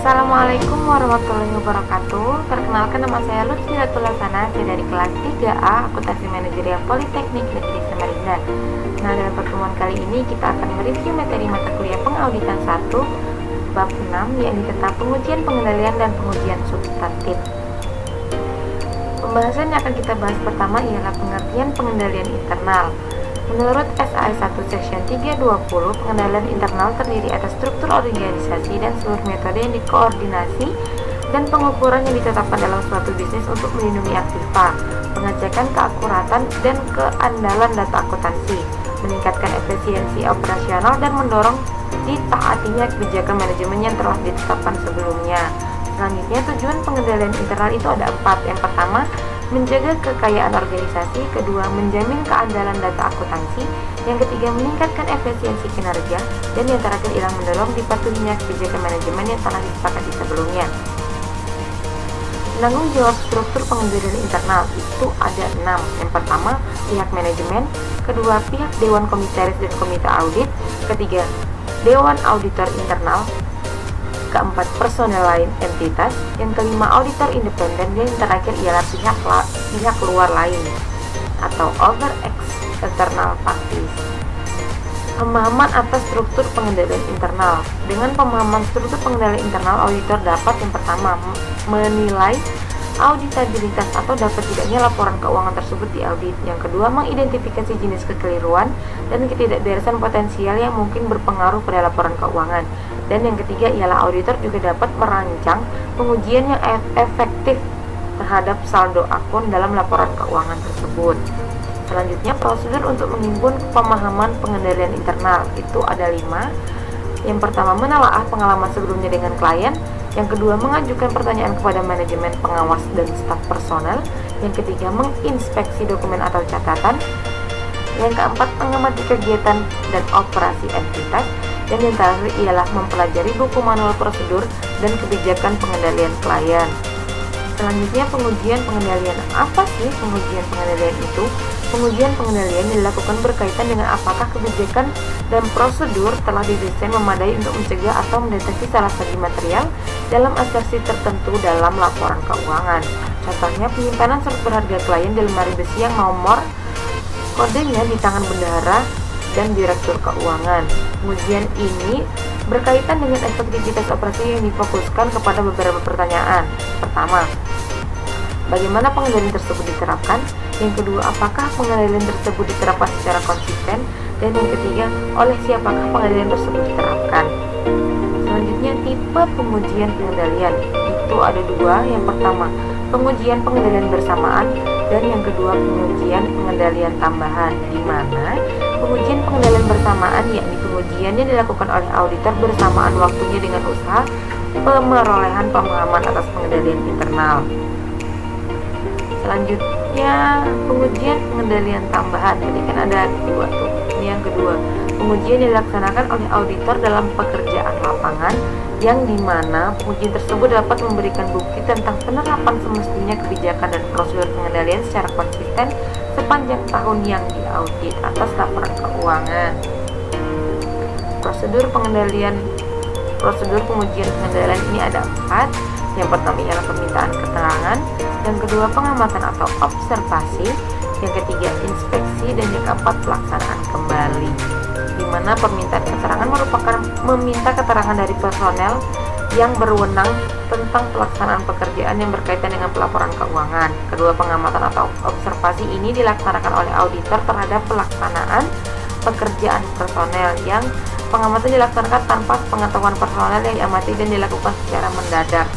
Assalamualaikum warahmatullahi wabarakatuh. Perkenalkan, nama saya Lutfi Ratulasana, saya dari kelas 3A Akuntansi Manajerial Politeknik Negeri Samarinda. Nah, dalam pertemuan kali ini kita akan mereview materi mata kuliah Pengauditan 1 bab 6, yakni tentang pengujian pengendalian dan pengujian substantif. Pembahasan yang akan kita bahas pertama ialah pengertian pengendalian internal. Menurut SAE 1 Section 320, pengendalian internal terdiri atas struktur organisasi dan seluruh metode yang dikoordinasi dan pengukuran yang ditetapkan dalam suatu bisnis untuk melindungi aktiva, pengecekan keakuratan dan keandalan data akuntansi, meningkatkan efisiensi operasional dan mendorong ditaatinya kebijakan manajemen yang telah ditetapkan sebelumnya. Selanjutnya, tujuan pengendalian internal itu ada 4. Yang pertama, menjaga kekayaan organisasi. Kedua, menjamin keandalan data akuntansi. Yang ketiga, meningkatkan efisiensi kinerja. Dan yang terakhir ialah mendorong dipatuhinya kebijakan manajemen yang telah disepakati sebelumnya. Penanggung jawab struktur pengendalian internal itu ada 6. Yang pertama, pihak manajemen. Kedua, pihak Dewan Komisaris dan Komite Audit. Ketiga, Dewan Auditor Internal. Keempat, personel lain entitas. Yang kelima, auditor independen. Dan yang terakhir ialah pihak luar lain atau other external parties. Pemahaman atas struktur pengendalian internal. Dengan pemahaman struktur pengendalian internal, auditor dapat yang pertama menilai auditabilitas atau dapat tidaknya laporan keuangan tersebut diaudit. Yang kedua, mengidentifikasi jenis kekeliruan dan ketidakberesan potensial yang mungkin berpengaruh pada laporan keuangan. Dan yang ketiga ialah auditor juga dapat merancang pengujian yang efektif terhadap saldo akun dalam laporan keuangan tersebut. Selanjutnya, prosedur untuk menghimpun pemahaman pengendalian internal itu ada 5. Yang pertama, menelaah pengalaman sebelumnya dengan klien. Yang kedua, mengajukan pertanyaan kepada manajemen, pengawas, dan staf personel. Yang ketiga, menginspeksi dokumen atau catatan. Yang keempat, mengamati kegiatan dan operasi entitas. Dan yang terakhir ialah mempelajari buku manual prosedur dan kebijakan pengendalian klien. Selanjutnya, pengujian pengendalian. Apa sih pengujian pengendalian itu? Pengujian pengendalian dilakukan berkaitan dengan apakah kebijakan dan prosedur telah didesain memadai untuk mencegah atau mendeteksi salah satu material dalam asersi tertentu dalam laporan keuangan. Contohnya, penyimpanan surat berharga klien di lemari besi yang nomor kodenya di tangan bendahara dan direktur keuangan. Pengujian ini berkaitan dengan efektivitas operasi yang difokuskan kepada beberapa pertanyaan. Pertama, bagaimana pengendalian tersebut diterapkan? Yang kedua, apakah pengendalian tersebut diterapkan secara konsisten? Dan yang ketiga, oleh siapakah pengendalian tersebut diterapkan? Selanjutnya, tipe pengujian pengendalian itu ada 2. Yang pertama, pengujian pengendalian bersamaan, dan yang kedua, pengujian pengendalian tambahan, di mana pengujian pengendalian bersamaan yakni pengujian yang dilakukan oleh auditor bersamaan waktunya dengan usaha pemerolehan pemahaman atas pengendalian internal. Selanjutnya, pengujian pengendalian tambahan. Jadi kan ada 2 tuh. Ini yang kedua, pengujian yang dilaksanakan oleh auditor dalam pekerjaan lapangan, yang dimana pengujian tersebut dapat memberikan bukti tentang penerapan semestinya kebijakan dan prosedur pengendalian secara konsisten sepanjang tahun yang diaudit atas laporan keuangan. Prosedur pengujian pengendalian ini ada 4. Yang pertama ialah permintaan keterangan, yang kedua pengamatan atau observasi, yang ketiga inspeksi, dan yang keempat pelaksanaan kembali. Di mana permintaan keterangan merupakan meminta keterangan dari personel yang berwenang tentang pelaksanaan pekerjaan yang berkaitan dengan pelaporan keuangan. Kedua, pengamatan atau observasi ini dilaksanakan oleh auditor terhadap pelaksanaan pekerjaan personel, yang pengamatan dilaksanakan tanpa pengetahuan personel yang diamati dan dilakukan secara mendadak.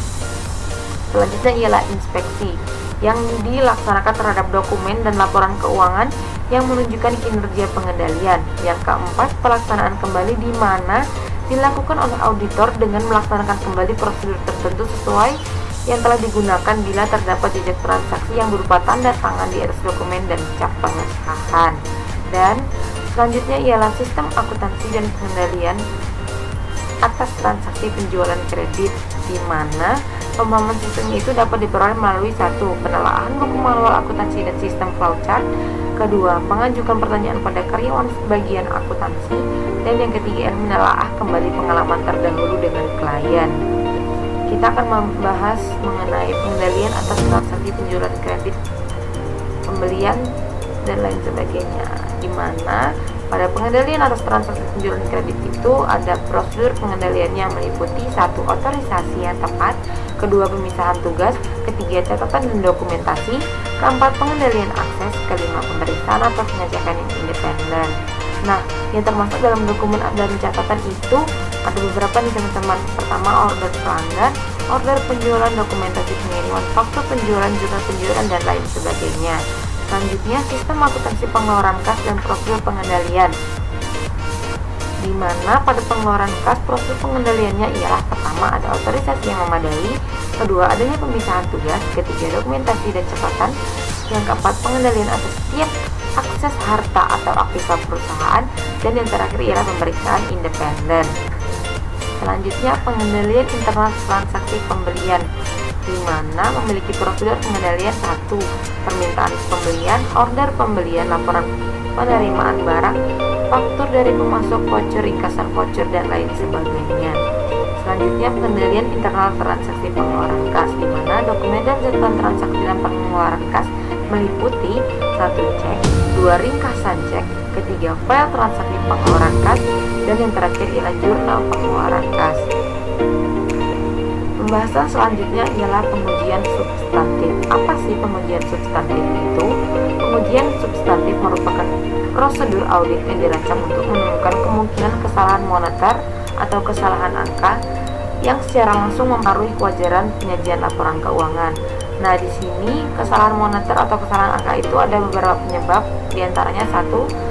Selanjutnya ialah inspeksi, yang dilaksanakan terhadap dokumen dan laporan keuangan yang menunjukkan kinerja pengendalian. Yang keempat, pelaksanaan kembali, di mana dilakukan oleh auditor dengan melaksanakan kembali prosedur tertentu sesuai yang telah digunakan bila terdapat jejak transaksi yang berupa tanda tangan di atas dokumen dan cap pengesahan. Dan selanjutnya ialah sistem akuntansi dan pengendalian atas transaksi penjualan kredit, di mana pemahaman sistemnya itu dapat diperoleh melalui 1. Penelaahan buku manual akuntansi dan sistem flowchart. Kedua, mengajukan pertanyaan pada karyawan bagian akuntansi. Dan yang ketiga, menelaah kembali pengalaman terdahulu dengan klien. kita akan membahas mengenai pengendalian atas transaksi penjualan kredit, pembelian, dan lain sebagainya, di mana pada pengendalian atas transaksi penjualan kredit itu ada prosedur pengendaliannya meliputi 1. Otorisasi yang tepat, 2. Pemisahan tugas, 3. Catatan dan dokumentasi, 4. Pengendalian akses, 5. Pemeriksaan atau pengecekan yang independen. Nah, yang termasuk dalam dokumen dan catatan itu ada beberapa nih teman-teman. Pertama, order pelanggan, order penjualan, dokumentasi pengiriman, faktur penjualan, jurnal penjualan, dan lain sebagainya. Selanjutnya, sistem akuntansi pengeluaran kas dan prosedur pengendalian, di mana pada pengeluaran kas prosedur pengendaliannya ialah pertama ada otorisasi yang memadai, kedua adanya pemisahan tugas, ketiga dokumentasi dan catatan, yang keempat pengendalian atas setiap akses harta atau aktiva perusahaan, dan yang terakhir ialah pemeriksaan independen. Selanjutnya pengendalian internal transaksi pembelian, di mana memiliki prosedur pengendalian 1. Permintaan pembelian, order pembelian, laporan penerimaan barang, faktur dari pemasok, voucher, ringkasan voucher, dan lain sebagainya. Selanjutnya pengendalian internal transaksi pengeluaran kas, di mana dokumen dan catatan transaksi dalam pengeluaran kas meliputi 1. Cek, 2. Ringkasan cek, 3. File transaksi pengeluaran kas, dan yang terakhir ialah jurnal pengeluaran kas. Pembahasan selanjutnya ialah pengujian substantif. Apa sih pengujian substantif itu? Pengujian substantif merupakan prosedur audit yang dirancang untuk menemukan kemungkinan kesalahan moneter atau kesalahan angka yang secara langsung mempengaruhi kewajaran penyajian laporan keuangan. Nah, di sini kesalahan moneter atau kesalahan angka itu ada beberapa penyebab, diantaranya 1.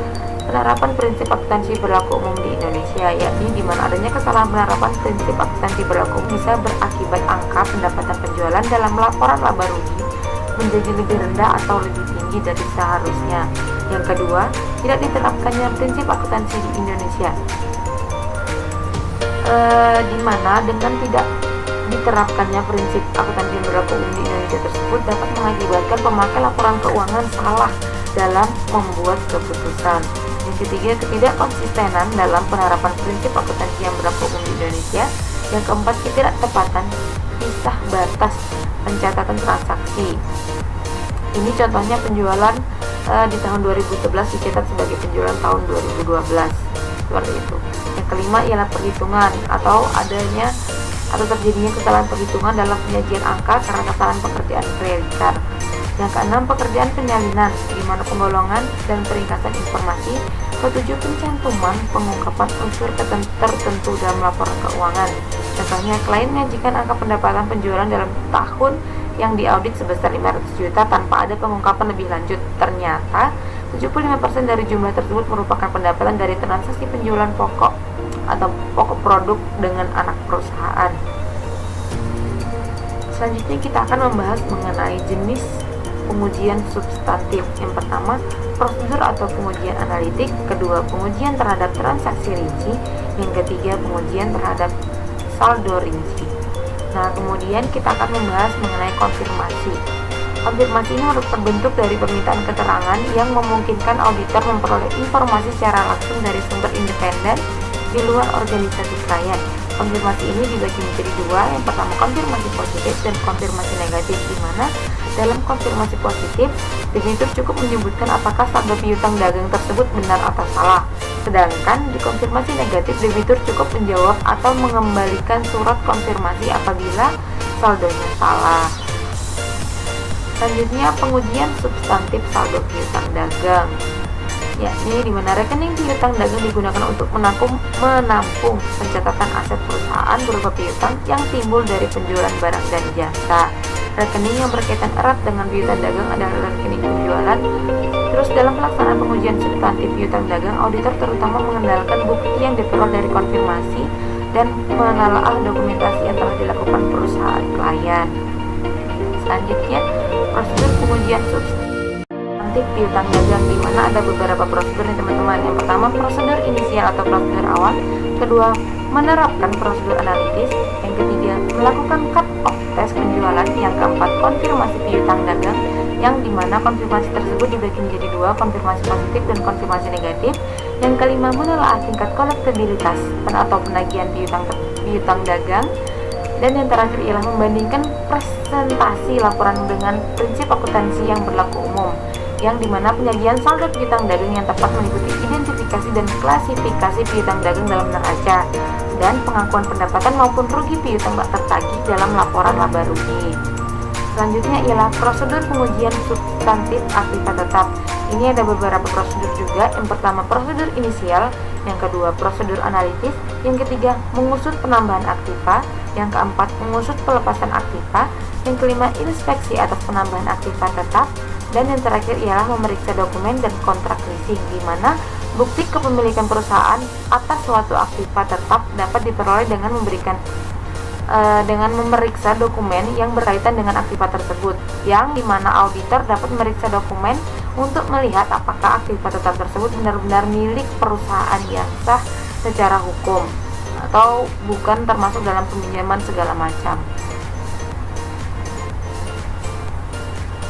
Penerapan prinsip akuntansi berlaku umum di Indonesia, yakni di mana adanya kesalahan penerapan prinsip akuntansi berlaku umum bisa berakibat angka pendapatan penjualan dalam laporan laba rugi menjadi lebih rendah atau lebih tinggi dari seharusnya. Yang kedua, tidak diterapkannya prinsip akuntansi di Indonesia, di mana dengan tidak diterapkannya prinsip akuntansi yang berlaku umum di Indonesia tersebut dapat mengakibatkan pemakai laporan keuangan salah dalam membuat keputusan. Yang ketiga, ketidakkonsistenan dalam penerapan prinsip akuntansi yang berlaku umum di Indonesia. Yang keempat, ketidaktepatan pisah batas pencatatan transaksi. Ini contohnya penjualan di tahun 2011 dicatat sebagai penjualan tahun 2012, seperti itu. Yang kelima ialah perhitungan atau terjadinya kesalahan perhitungan dalam penyajian angka karena kesalahan pekerjaan kreditar. Yang keenam, pekerjaan penyalinan, di mana penggolongan dan peringkasan informasi. Ketujuh, pencantuman pengungkapan unsur tertentu dalam laporan keuangan. Contohnya, klien menyajikan angka pendapatan penjualan dalam tahun yang diaudit sebesar 500 juta tanpa ada pengungkapan lebih lanjut. Ternyata 75% dari jumlah tersebut merupakan pendapatan dari transaksi penjualan pokok atau pokok produk dengan anak perusahaan. Selanjutnya kita akan membahas mengenai jenis pengujian substantif. Yang pertama, prosedur atau pengujian analitik. Kedua, pengujian terhadap transaksi rinci. Yang ketiga, pengujian terhadap saldo rinci. Nah, kemudian kita akan membahas mengenai konfirmasi. Konfirmasi ini terbentuk dari permintaan keterangan yang memungkinkan auditor memperoleh informasi secara langsung dari sumber independen di luar organisasi klien. Konfirmasi ini dibagi menjadi dua. Yang pertama, konfirmasi positif dan konfirmasi negatif, di mana dalam konfirmasi positif, debitur cukup menyebutkan apakah saldo piutang dagang tersebut benar atau salah. Sedangkan di konfirmasi negatif, debitur cukup menjawab atau mengembalikan surat konfirmasi apabila saldonya salah. Selanjutnya, pengujian substantif saldo piutang dagang, yakni di mana rekening piutang dagang digunakan untuk menampung pencatatan aset perusahaan berupa piutang yang timbul dari penjualan barang dan jasa. Rekening yang berkaitan erat dengan piutang dagang adalah rekening penjualan. Terus dalam pelaksanaan pengujian substantif piutang dagang, auditor terutama mengandalkan bukti yang diperoleh dari konfirmasi dan menelaah dokumentasi yang telah dilakukan perusahaan klien. Selanjutnya, prosedur pengujian substantif piutang dagang, di mana ada beberapa prosedur nih teman-teman. Yang pertama, prosedur inisial atau prosedur awal. Kedua, menerapkan prosedur analitis. Yang ketiga, melakukan cut off tes penjualan. Yang keempat, konfirmasi piutang dagang, yang dimana konfirmasi tersebut dibagi menjadi dua, konfirmasi positif dan konfirmasi negatif. Yang kelima, menelaah tingkat kolektabilitas atau penagihan piutang dagang. Dan yang terakhir ialah membandingkan presentasi laporan dengan prinsip akuntansi yang berlaku umum, yang dimana penyajian saldo piutang dagang yang tepat meliputi identifikasi dan klasifikasi piutang dagang dalam neraca dan pengakuan pendapatan maupun rugi piutang tak tertagih dalam laporan laba rugi. Selanjutnya ialah prosedur pengujian substantif aktiva tetap. Ini ada beberapa prosedur juga. Yang pertama prosedur inisial, yang kedua prosedur analitis, yang ketiga mengusut penambahan aktiva, yang keempat mengusut pelepasan aktiva, yang kelima inspeksi atas penambahan aktiva tetap, dan yang terakhir ialah memeriksa dokumen dan kontrak leasing, di mana bukti kepemilikan perusahaan atas suatu aktiva tetap dapat diperoleh dengan memeriksa dokumen yang berkaitan dengan aktiva tersebut, yang dimana auditor dapat memeriksa dokumen untuk melihat apakah aktiva tetap tersebut benar-benar milik perusahaan yang sah secara hukum atau bukan termasuk dalam peminjaman segala macam.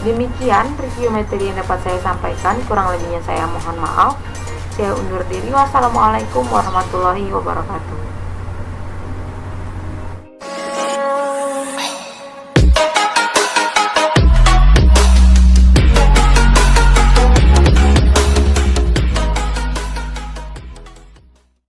Demikian review materi yang dapat saya sampaikan, kurang lebihnya saya mohon maaf. Saya undur diri. Wassalamualaikum warahmatullahi wabarakatuh.